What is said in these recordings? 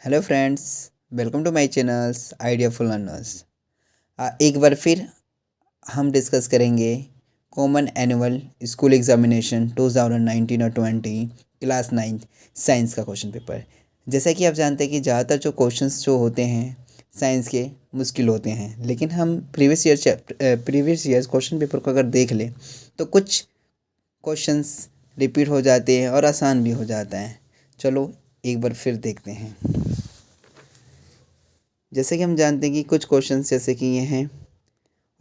Hello friends, welcome to my channels ideaful learners. एक बार फिर हम डिस्कस करेंगे कॉमन एनुअल स्कूल एग्जामिनेशन 2019 और 20 क्लास 9 साइंस का क्वेश्चन पेपर। जैसा कि आप जानते हैं कि ज़्यादातर जो क्वेश्चंस जो होते हैं साइंस के मुश्किल होते हैं, लेकिन हम प्रीवियस ईयर क्वेश्चन पेपर को अगर देख लें तो कुछ क्वेश्चंस रिपीट हो जाते हैं और आसान भी हो जाता है। चलो एक बार फिर देखते हैं। जैसे कि हम जानते हैं कि कुछ क्वेश्चंस जैसे कि ये हैं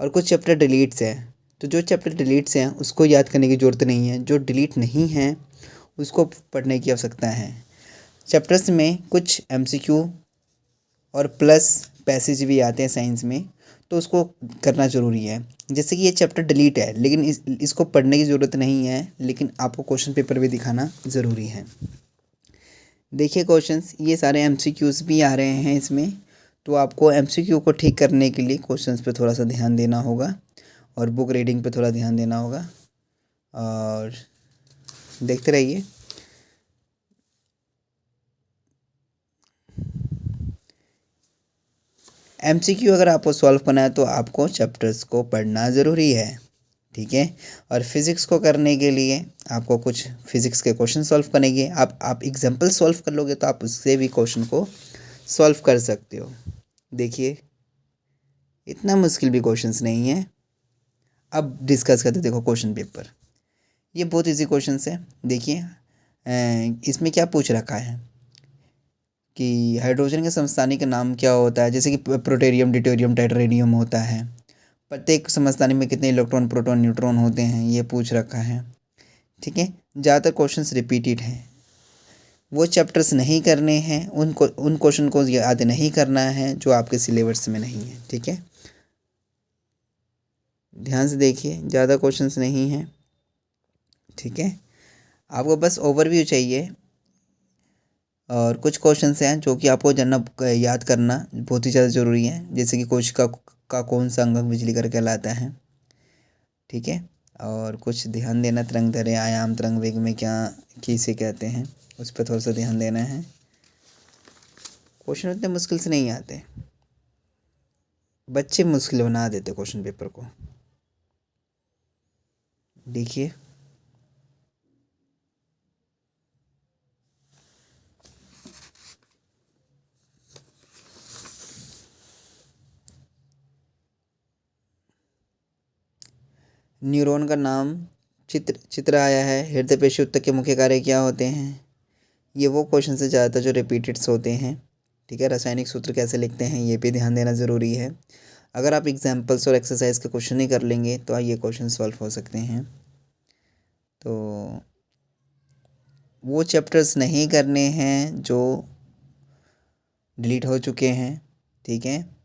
और कुछ चैप्टर डिलीट्स हैं, तो जो चैप्टर डिलीट्स हैं उसको याद करने की ज़रूरत नहीं है, जो डिलीट नहीं हैं उसको पढ़ने की आवश्यकता है। चैप्टर्स में कुछ एमसीक्यू और प्लस पैसेज भी आते हैं साइंस में, तो उसको करना ज़रूरी है। जैसे कि ये चैप्टर डिलीट है लेकिन इसको पढ़ने की ज़रूरत नहीं है, लेकिन आपको क्वेश्चन पेपर भी दिखाना ज़रूरी है। देखिए क्वेश्चंस, ये सारे एमसीक्यूज़ भी आ रहे हैं इसमें, तो आपको एमसीक्यू को ठीक करने के लिए क्वेश्चंस पे थोड़ा सा ध्यान देना होगा और बुक रीडिंग पे थोड़ा ध्यान देना होगा और देखते रहिए। एमसीक्यू अगर आपको सॉल्व करना है तो आपको चैप्टर्स को पढ़ना ज़रूरी है, ठीक है। और फिज़िक्स को करने के लिए आपको कुछ फिज़िक्स के क्वेश्चन सॉल्व करेंगे। आप एग्जाम्पल सॉल्व कर लोगे तो आप उससे भी क्वेश्चन को सॉल्व कर सकते हो। देखिए, इतना मुश्किल भी क्वेश्चंस नहीं है। अब डिस्कस करते, देखो क्वेश्चन पेपर, ये बहुत इजी क्वेश्चन है। देखिए इसमें क्या पूछ रखा है कि हाइड्रोजन के समस्थानिक का नाम क्या होता है। जैसे कि प्रोटेरियम, डिटेरियम, टाइटेरियम होता है। प्रत्येक समस्थानिक में कितने इलेक्ट्रॉन, प्रोटॉन, न्यूट्रॉन होते हैं, ये पूछ रखा है, ठीक है। ज़्यादातर क्वेश्चंस रिपीटेड हैं, वो चैप्टर्स नहीं करने हैं, उन क्वेश्चन को याद नहीं करना है जो आपके सिलेबस में नहीं है, ठीक है। ध्यान से देखिए, ज़्यादा क्वेश्चंस नहीं हैं, ठीक है। आपको बस ओवरव्यू चाहिए और कुछ क्वेश्चंस हैं जो कि आपको जानना, याद करना बहुत ही ज़्यादा ज़रूरी है। जैसे कि कोशिका का कौन सा अंग बिजली कर कहलाता है, ठीक है। और कुछ ध्यान देना, तरंग दैर्ध्य, आयाम, तरंग वेग में क्या किसे कहते हैं, उस पर थोड़ा सा ध्यान देना है। क्वेश्चन उतने मुश्किल से नहीं आते, बच्चे मुश्किल बना देते क्वेश्चन पेपर को। देखिए न्यूरॉन का नाम चित्र आया है। हृदय पेशी ऊतक के मुख्य कार्य क्या होते हैं। ये वो क्वेश्चन से ज़्यादातर जो रिपीटेड्स होते हैं, ठीक है। रासायनिक सूत्र कैसे लिखते हैं, ये भी ध्यान देना ज़रूरी है। अगर आप एग्जाम्पल्स और एक्सरसाइज के क्वेश्चन ही कर लेंगे तो ये क्वेश्चन सॉल्व हो सकते हैं। तो वो चैप्टर्स नहीं करने हैं जो डिलीट हो चुके हैं, ठीक है।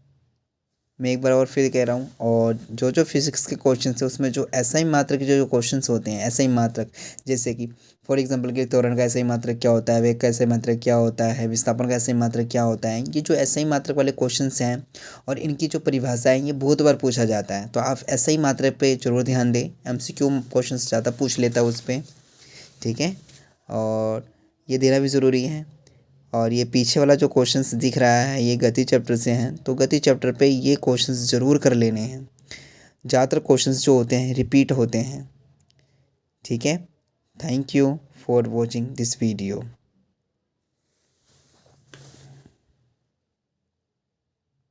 मैं एक बार और फिर कह रहा हूँ, और जो जो फिज़िक्स के क्वेश्चंस है उसमें जो एसआई मात्रक के जो क्वेश्चंस होते हैं, एसआई मात्रक, जैसे कि फॉर एग्जांपल कि त्वरण का एसआई मात्रक क्या होता है, वेग का एसआई मात्रक क्या होता है, विस्थापन का एसआई मात्रक क्या होता है, ये जो एसआई मात्रक वाले क्वेश्चंस हैं और इनकी जो परिभाषा है, ये बहुत बार पूछा जाता है। तो आप एसआई मात्रक पर जरूर ध्यान दें, एमसीक्यू क्वेश्चन ज़्यादा पूछ लेता है उस पर, ठीक है। और ये देना भी ज़रूरी है। और ये पीछे वाला जो क्वेश्चंस दिख रहा है ये गति चैप्टर से हैं, तो गति चैप्टर पे ये क्वेश्चंस ज़रूर कर लेने हैं। ज़्यादातर क्वेश्चंस जो होते हैं रिपीट होते हैं, ठीक है। Thank you for watching this video.